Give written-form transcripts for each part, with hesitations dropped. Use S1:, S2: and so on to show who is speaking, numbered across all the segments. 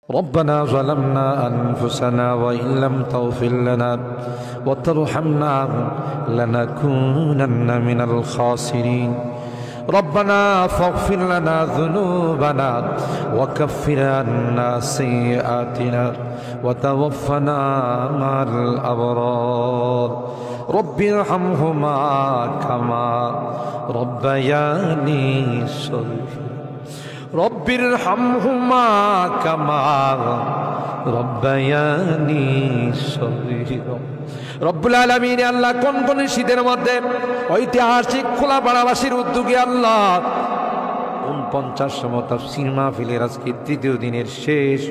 S1: ربنا ظلمنا أنفسنا وإن لم تغفر لنا وترحمنا لنكونن من الخاسرين ربنا فاغفر لنا ذنوبنا وكفر عنا سيئاتنا وتوفنا مع الأبرار رب ارحمهما كما ربياني صغيرا رب ارحمهما كما ربياني صغيرا রব্বুল আলামিন আল্লাহ কোন কোন শীতের মধ্যে ঐতিহাসিক খোলাপাড়াবাসীর উদ্যোগে আল্লাহ 49তম তাফসীর মাহফিলের আজকে তৃতীয় দিনের শেষ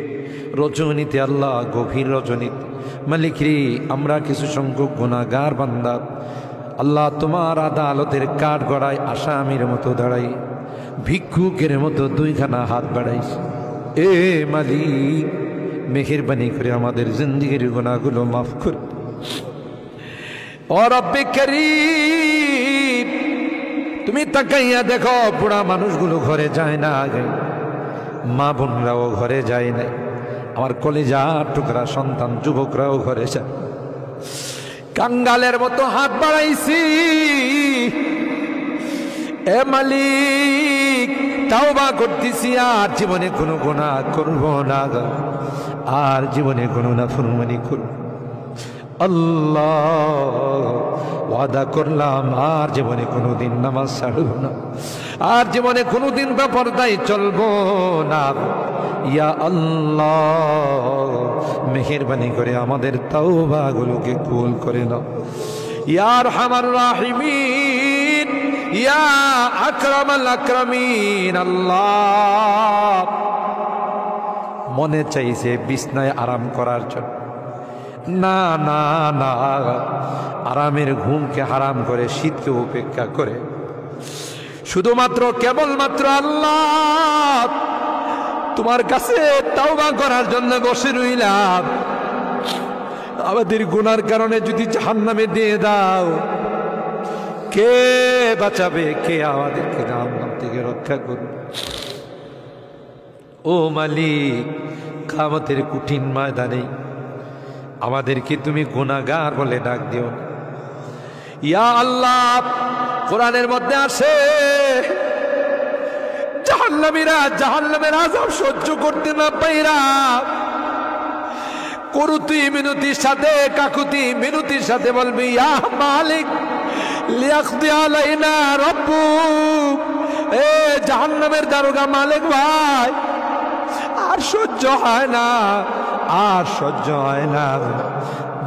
S1: রজনীতে আল্লাহ গভীর রজনীতে মালিক রে আমরা কিছু সংখ্যক গুনাহগার বান্দা আল্লাহ তোমার আদালতের কাঠগড়ায় আসামির মতো দাঁড়াই ভিক্ষুকের মতো দুইখানা হাত বাড়াইছি এ মালিক মেহেরবানি করে আমাদের জিন্দেগির গুনাহগুলো মাফ কর ও রব্বে করিম তুমি তাকাইয়া দেখো বুড়া মানুষগুলো ঘরে যায় না আগে মা বোনরাও ঘরে যায় না আমার কলিজার টুকরা সন্তান যুবকরাও ঘরে যায় কাঙ্গালের মতো হাত বাড়াইছি এ মালিক তাওবা করতেছি আর জীবনে কোনো গুনাহ করব না আর জীবনে কোনো নাফরমানি করব আল্লাহ ওয়াদা করলাম আর জীবনে কোনোদিন নামাজ ছাড়ব না আর জীবনে কোনোদিন বেপরদায় চলবো না ইয়া আল্লাহ মেহেরবানি করে আমাদের তাওবাগুলোকে কবুল করে নাও ইয়া আরহামার রাহিমিন ইয়া আকরামাল আকরামিন আল্লাহ মনে চাইছে বিছনায় আরাম করার জন্য না না না আরামের ঘুমকে হারাম করে শীতকে উপেক্ষা করে শুধুমাত্র কেবলমাত্র আল্লাহ তোমার কাছে তাওবা করার জন্য বসে রইলাম আমাদের গুনার কারণে যদি জাহান্নামে দিয়ে দাও কে বাঁচাবে কে আমাদেরকে জাহান্নাম থেকে রক্ষা করবে ও মালিক কিয়ামতের কঠিন ময়দানে আমাদেরকে তুমি গুনাহগার বলে ডাক দিও ইয়া আল্লাহ কোরআনের মধ্যে আছে জাহান্নামীরা জাহান্নামের আযাব সহ্য করতে না পাইরা কুরুতি মিনতির সাথে কাকুতি মিনতির সাথে বলবি ইয়া মালিক লিয়াকদি আলাইনা রাব্বুক এ জাহান্নামের দারোগা মালিক ভাই আর সহ্য হয় না আর সহ্য হয় না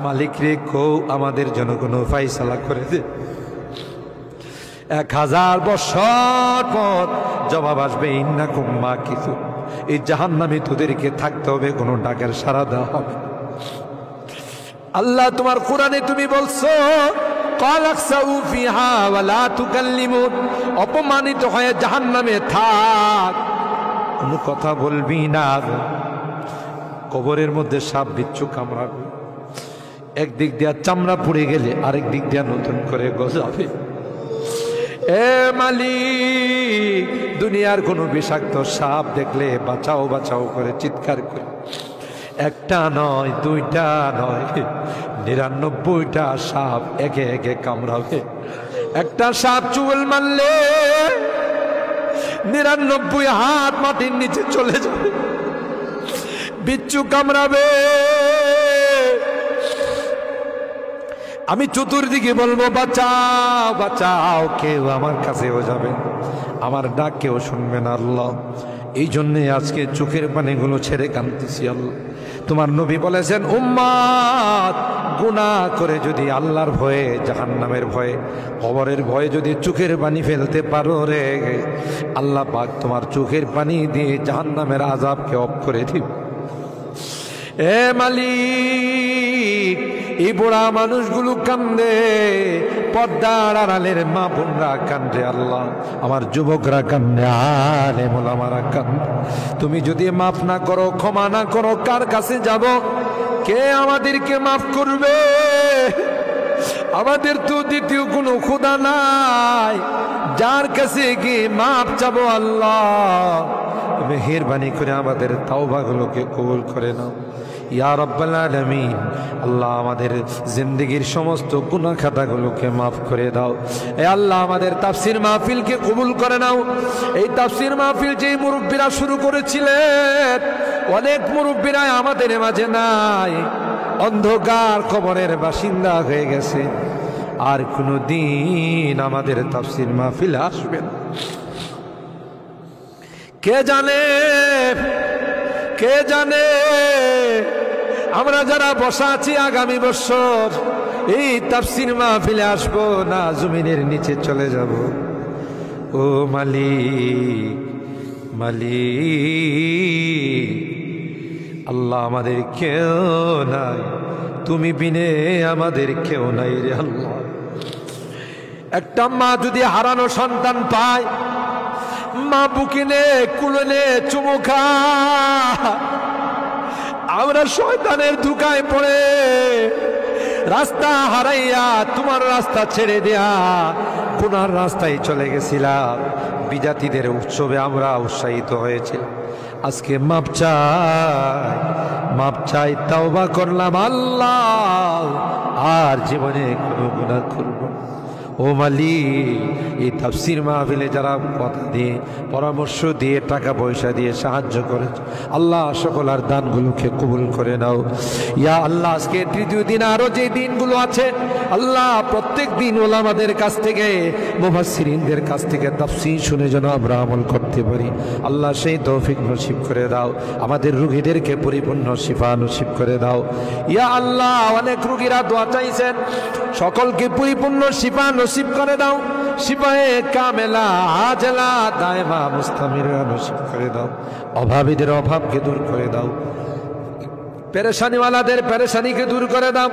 S1: মালিক রে কো আমাদের জন্য কোনো ফায়সালা করে দে 1000 বছর পর জবাব আসবে ইন্নাকুম মাকিসুন এই জাহান্নামে তোদেরকে থাকতে হবে কোনো ডাকের সাড়া দেওয়া হবে আল্লাহ তোমার কোরআনে তুমি বলছো কালাকসাউ ফিহা ওয়ালা তুকাল্লিমুন অপমানিত হয়ে জাহান্নামে থাক কোনো কথা বলবি না কবরের মধ্যে সাপ বিচ্ছু কামড়াবে একদিক দিয়া চামড়া পুড়ে গেলে আরেক দিক দিয়া নতুন করে গজাবে এ মালিক দুনিয়ার কোনো বিষাক্ত সাপ দেখলে বাঁচাও বাঁচাও করে চিৎকার করে একটা নয় দুইটা নয় 99টা সাপ একে একে কামড়াবে একটা সাপ চুল মারলে 99 হাত মাটির নিচে চলে যাবে বিচ্ছু কামড়াবে আমি চতুর্দিকে বলবো বাঁচাও বাঁচাও কেউ আমার কাছেও যাবে আমার ডাক কেউ শুনবে না আল্লাহ এই জন্যে আজকে চোখের পানিগুলো ছেড়ে কাঁদতেছি আল্লাহ তোমার নবী বলেছেন উম্মত গুনাহ করে যদি আল্লাহর ভয়ে জাহান্নামের ভয়ে কবরের ভয়ে যদি চোখের পানি ফেলতে পারো রে আল্লাহ পাক তোমার চোখের পানি দিয়ে জাহান্নামের আযাবকে অফ করে দিবে এ মালিক এই বুড়া মানুষগুলো কান্দে পর্দার আড়ালের মা বোনরা কান্দে আল্লাহ আমার যুবকরা কান্দে আলেম ওলামারা কান্দে তুমি যদি মাফ না করো ক্ষমা না করো কার কাছে যাব কে আমাদেরকে মাফ করবে আমাদের তো দ্বিতীয় কোনো খোদা নাই যার কাছে গিয়ে মাফ চাবো আল্লাহ মেহেরবানি করে আমাদের তাওবাগুলোকে কবুল করে নাও ইয়া রাব্বাল আলামিন। আল্লাহ আমাদের জিন্দেগীর সমস্ত গুনাহ খাতাগুলোকে মাফ করে দাও। এ আল্লাহ আমাদের তাফসীর মাহফিলকে কবুল করে নাও। এই তাফসীর মাহফিল যে মুরব্বীরা শুরু করেছিলেন, অনেক মুরব্বীরা আমাদের মাঝে নাই, অন্ধকার কবরের বাসিন্দা হয়ে গেছে, আর কোনো দিন আমাদের তাফসীর মাহফিল আসবে না। কে জানে, কে জানে আমরা যারা বসা আছি আগামী বছর এই তাফসীর মাহফিলে আসবো না জমিনের নিচে চলে যাব। ও মালিক, মালিক আল্লাহ আমাদের কেউ নাই, তুমি বিনে আমাদের কেউ নাই রে আল্লাহ। একটা মা যদি হারানো সন্তান পায়, মা বুকে নে কুলে নে চুমু খা, আমরা শয়তানের ধোঁকায় পড়ে রাস্তা হারাইয়া তোমার রাস্তা ছেড়ে দেয়া গুনার রাস্তায় চলে গেছিলাম। বিজাতিদের উৎসবে আমরা উৎসাহিত হয়েছিলাম, আজকে মাপ চাই, মাপ চাই, তাওবা করলাম আল্লাহ, আর জীবনে কোনো গুনাহ করব না। ও মালিক, এই তাফসীর মাহফিলে যারা কথা দিয়ে, পরামর্শ দিয়ে, টাকা পয়সা দিয়ে সাহায্য করেছে, আল্লাহ সকল আর দানগুলোকে কবুল করে নাও ইয়া আল্লাহ। আজকে তৃতীয় দিন, আরো যে দিনগুলো আছে আল্লাহ, প্রত্যেক দিন ওলামাদের কাছ থেকে, মুফাসসিরিনদের কাছ থেকে তাফসীর শুনে যেন আমরা আমল করতে পারি, আল্লাহ সেই তৌফিক নসিব করে দাও। আমাদের রোগীদেরকে পরিপূর্ণ শিফা নসিব করে দাও ইয়া আল্লাহ। অনেক রোগীরা দোয়া চাইছেন, সকলকে পরিপূর্ণ শিফা নসিব করে দাও, শিফায়ে কামেলা আজলা দায়মা মুস্তামিরা নসিব করে দাও। অভাবীদের অভাবকে দূর করে দাও, পেরেশানিওয়ালাদের পেরেশানিকে দূর করে দাও।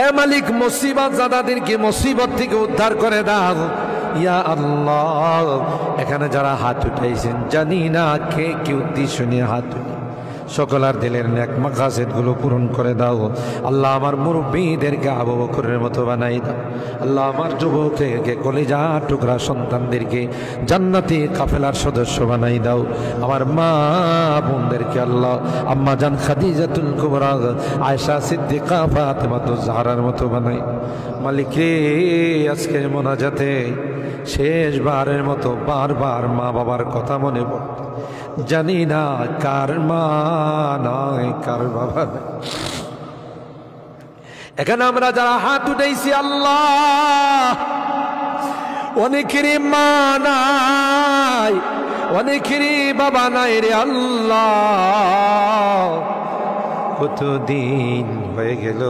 S1: এ মালিক, মুসিবত জাদাদেরকে মুসিবত থেকে উদ্ধার করে দাও ইয়া আল্লাহ। এখানে যারা হাত উঠাইছেন, জানি না কে কি উদ্দেশ্য নিয়ে হাত উঠে, সকলার দিলের নেক মাকাসিদগুলো পূরণ করে দাও আল্লাহ। আমার মুরব্বীদেরকে আবু বকরের মতো বানাই দাও আল্লাহ। আমার যুবককে কলিজা টুকরা সন্তানদেরকে জান্নাতি কাফেলার সদস্য বানাই দাও। আমার মা বোনদেরকে আল্লাহ, আম্মা জান খাদিজাতুল কুবরা, আয়েশা সিদ্দিকা, ফাতেমাতুজ জাহরার মতো বানাই। মালিক রে, আজকের মোনাজাতে শেষবারের মতো বারবার মা বাবার কথা মনে পড়ে, জানি না কার মা নয়, কার বাবা নয়। এখানে আমরা যারা হাত উঠাইছি আল্লাহ, অনেকেরই মা নাই, অনেকেরই বাবা নাই রে আল্লাহ। কতদিন হয়ে গেল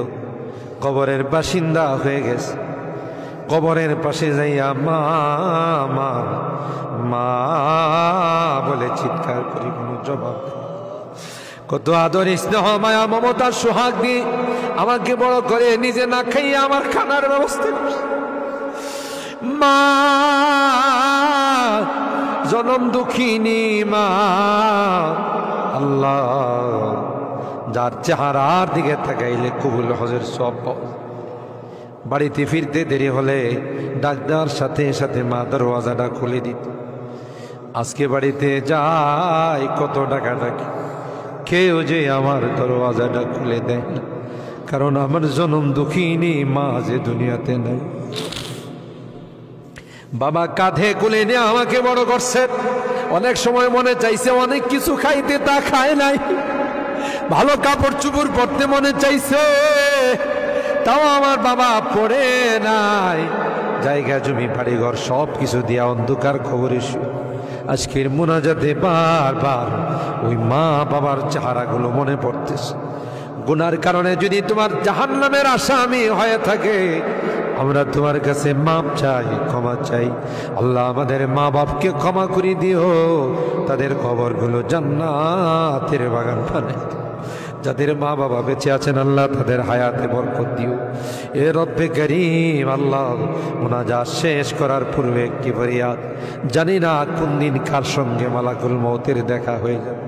S1: কবরের বাসিন্দা হয়ে গেছে, কবরের পাশে যাইয়া মা মা মা বলে চিৎকার করি, কোনো জবাব নেই। কত আদর স্নেহ মায়া মমতার সোহাগ দিয়ে আমাকে বড় করে, নিজে না খাইয়া আমার খানার ব্যবস্থা করছে। মা জনম দুঃখিনী মা আল্লাহ, যার চেহারার দিকে তাকাইলে কবুল হজের সব পাওয়া। বাড়িতে ফিরতে দেরি হলে ডাক্তার সাথে সাথে মা দরওয়াজাটা খুলে দিত। আজকে বাড়িতে যাই কত টাকা ডাকি, কেউ যে আমার দরওয়াজাটা খুলে দেয় না, কারণ আমার জনম দুঃখিনী মা যে দুনিয়াতে নেই। বাবা কাঁধে কুলে নিয়ে আমাকে বড় করছে। অনেক সময় মনে চাইছে অনেক কিছু খাইতে, তা খায় নাই। ভালো কাপড় চুপড় পরতে মনে চাইছে, তাও আমার বাবা পড়ে নাই। জায়গা জমি বাড়িঘর সব কিছু দিয়া অন্ধকার খবরে আজকের মোনাজাতে বারবার ওই মা বাবার চেহারাগুলো মনে পড়তেছে। গুনার কারণে যদি তোমার জাহান্নামের আসামি হয়ে থাকে, আমরা তোমার কাছে মাপ চাই, ক্ষমা চাই আল্লাহ। আমাদের মা বাপকে ক্ষমা করে দিও, তাদের কবরগুলো জান্নাতের বাগান বানাই দিও। যাদের মা বাবা বেঁচে আছেন আল্লাহ, তাদের হায়াতে বরকত দিও। এ রব্বে করিম আল্লাহ, মুনাজাত শেষ করার পূর্বে একটি ফরিয়াদ, জানি না কোন দিন কার সঙ্গে মালাকুল মউতের দেখা হয়ে যাবে,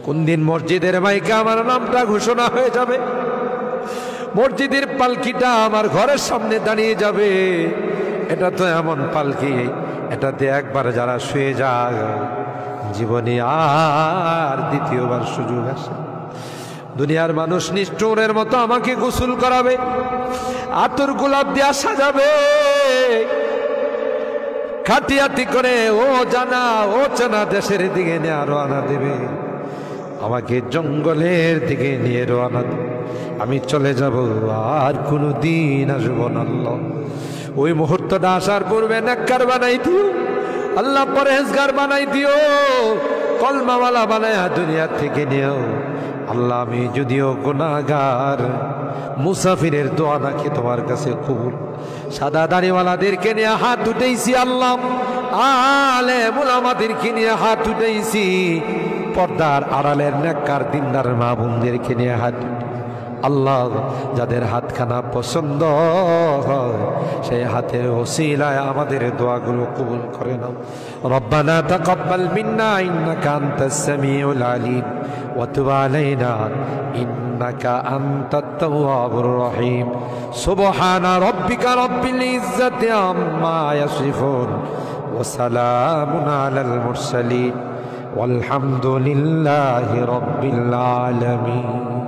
S1: কোন দিন মসজিদের মাইকে আমার নামটা ঘোষণা হয়ে যাবে, মসজিদের পালকিটা আমার ঘরের সামনে দাঁড়িয়ে যাবে। এটা তো এমন পালকি, এটাতে একবার যারা শুয়ে যায় জীবনে আর দ্বিতীয়বার সুযোগ আসে। দুনিয়ার মানুষ নিষ্ঠুরের মতো আমাকে গোসল করাবে, আতর গোলাপ দিয়া সাজাবে, খাটিয়াতি করে ও জানা ও চেনা দেশের দিকে নিয়ে রওনা দেবে, আমাকে জঙ্গলের দিকে নিয়ে রওনা দেবে। আমি চলে যাব, আর কোনো দিন আসব না। আল্লাহ ওই মুহূর্তটা আসার পূর্বে নেককার বানাই দিও আল্লাহ, পরহেজগার বানাই দিও, কলমাওয়ালা বানায়া দুনিয়া থেকে নিও আল্লাহ। আমি যদিও গুনাহগার, মুসাফিরের দোয়া নাকি তোমার কাছে কবুল। সাদা দাড়িওয়ালাদেরকে নিয়ে হাত উঠেছি আল্লাহ, আলেম উলামাদেরকে নিয়ে হাত উঠেছি, পর্দার আড়ালের নেককার দিনদার মা বোনদেরকে নিয়ে হাত আল্লাহ। যাদের হাতখানা পছন্দ হয় সেই হাতের ওসিলায় আমাদের দোয়াগুলো কবুল করে নাও। রব্বানা তাকাব্বাল মিন্না ইন্নাকা আনতাস সামিউল আলিম ওয়া তুব আলাইনা ইন্নাকা আনতাত তাওয়াবুর রহিম। সুবহানা রাব্বিকা রাব্বিল ইজ্জাতি আম্মা ইয়াসিফুন ওয়া সালামুন আলাল মুরসালিন ওয়ালহামদুলিল্লাহি রাব্বিল আলামিন।